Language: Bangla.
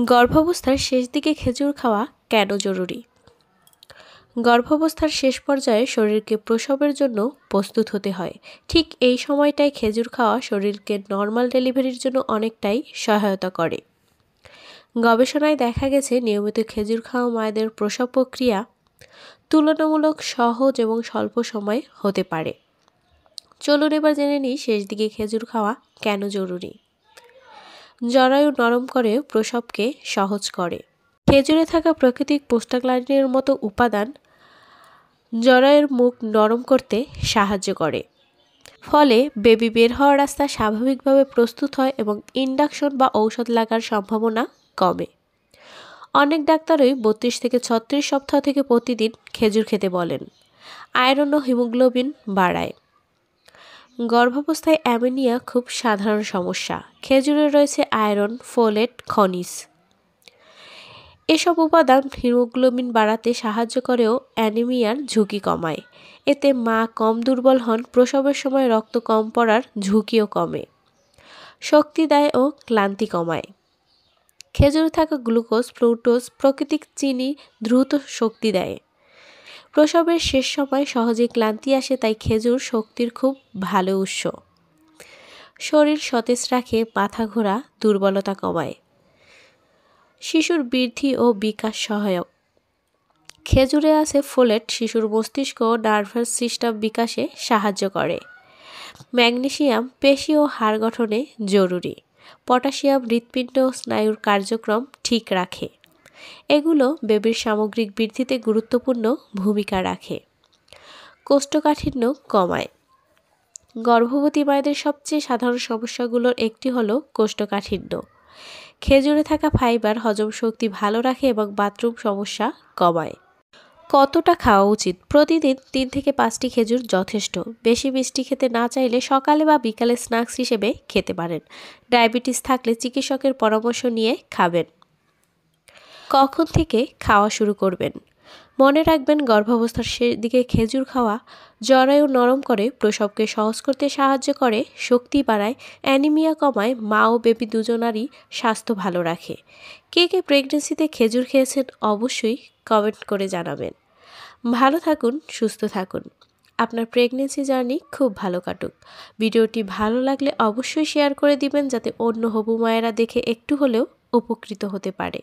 গর্ভাবস্থার শেষ দিকে খেজুর খাওয়া কেন জরুরি? গর্ভাবস্থার শেষ পর্যায়ে শরীরকে প্রসবের জন্য প্রস্তুত হতে হয়। ঠিক এই সময়টায় খেজুর খাওয়া শরীরকে নর্মাল ডেলিভারির জন্য অনেকটাই সহায়তা করে। গবেষণায় দেখা গেছে নিয়মিত খেজুর খাওয়া মায়েদের প্রসব প্রক্রিয়া তুলনামূলক সহজ এবং স্বল্প সময় হতে পারে। চলুন এবার জেনে নিই শেষ দিকে খেজুর খাওয়া কেন জরুরি। জরায়ু নরম করে প্রসবকে সহজ করে। খেজুরে থাকা প্রাকৃতিক প্রোস্টাগ্ল্যান্ডিনের মতো উপাদান জরায়ুর মুখ নরম করতে সাহায্য করে। ফলে বেবি বের হওয়ার রাস্তা স্বাভাবিকভাবে প্রস্তুত হয় এবং ইনডাকশন বা ঔষধ লাগার সম্ভাবনা কমে। অনেক ডাক্তারই 32 থেকে 36 সপ্তাহ থেকে প্রতিদিন খেজুর খেতে বলেন। আয়রন ও হিমোগ্লোবিন বাড়ায়। গর্ভাবস্থায় অ্যানিমিয়া খুব সাধারণ সমস্যা। খেজুরে রয়েছে আয়রন, ফোলেট, খনিজ। এসব উপাদান হিমোগ্লোবিন বাড়াতে সাহায্য করেও অ্যানিমিয়ার ঝুঁকি কমায়। এতে মা কম দুর্বল হন, প্রসবের সময় রক্ত কম পড়ার ঝুঁকিও কমে। শক্তি দেয় ও ক্লান্তি কমায়। খেজুরে থাকা গ্লুকোজ, ফ্রুক্টোজ প্রাকৃতিক চিনি দ্রুত শক্তি দেয়। প্রসবের শেষ সময় সহজে ক্লান্তি আসে, তাই খেজুর শক্তির খুব ভালো উৎস। শরীর সতেজ রাখে, মাথা ঘোরা, দুর্বলতা কমায়। শিশুর বৃদ্ধি ও বিকাশ সহায়ক। খেজুরে আছে ফোলেট, শিশুর মস্তিষ্ক ও নার্ভাস সিস্টেম বিকাশে সাহায্য করে। ম্যাগনেসিয়াম পেশি ও হাড় গঠনে জরুরি। পটাশিয়াম হৃৎপিণ্ড ও স্নায়ুর কার্যক্রম ঠিক রাখে। এগুলো বেবির সামগ্রিক বৃদ্ধিতে গুরুত্বপূর্ণ ভূমিকা রাখে। কোষ্ঠকাঠিন্য কমায়। গর্ভবতী মায়েদের সবচেয়ে সাধারণ সমস্যাগুলোর একটি হলো কোষ্ঠকাঠিন্য। খেজুরে থাকা ফাইবার হজম শক্তি ভালো রাখে এবং বাথরুম সমস্যা কমায়। কতটা খাওয়া উচিত? প্রতিদিন 3 থেকে 5টি খেজুর যথেষ্ট। বেশি মিষ্টি খেতে না চাইলে সকালে বা বিকালে স্ন্যাক্স হিসেবে খেতে পারেন। ডায়াবেটিস থাকলে চিকিৎসকের পরামর্শ নিয়ে খাবেন। কখন থেকে খাওয়া শুরু করবেন? মনে রাখবেন, গর্ভাবস্থার শেষ দিকে খেজুর খাওয়া জরায়ু নরম করে, প্রসবকে সহজ করতে সাহায্য করে, শক্তি বাড়ায়, অ্যানিমিয়া কমায়, মা ও বেবি দুজনারই স্বাস্থ্য ভালো রাখে। কে কে প্রেগন্যান্সিতে খেজুর খেয়েছেন অবশ্যই কমেন্ট করে জানাবেন। ভালো থাকুন, সুস্থ থাকুন। আপনার প্রেগন্যান্সি জার্নি খুব ভালো কাটুক। ভিডিওটি ভালো লাগলে অবশ্যই শেয়ার করে দিবেন, যাতে অন্য হবু মায়েরা দেখে একটু হলেও উপকৃত হতে পারে।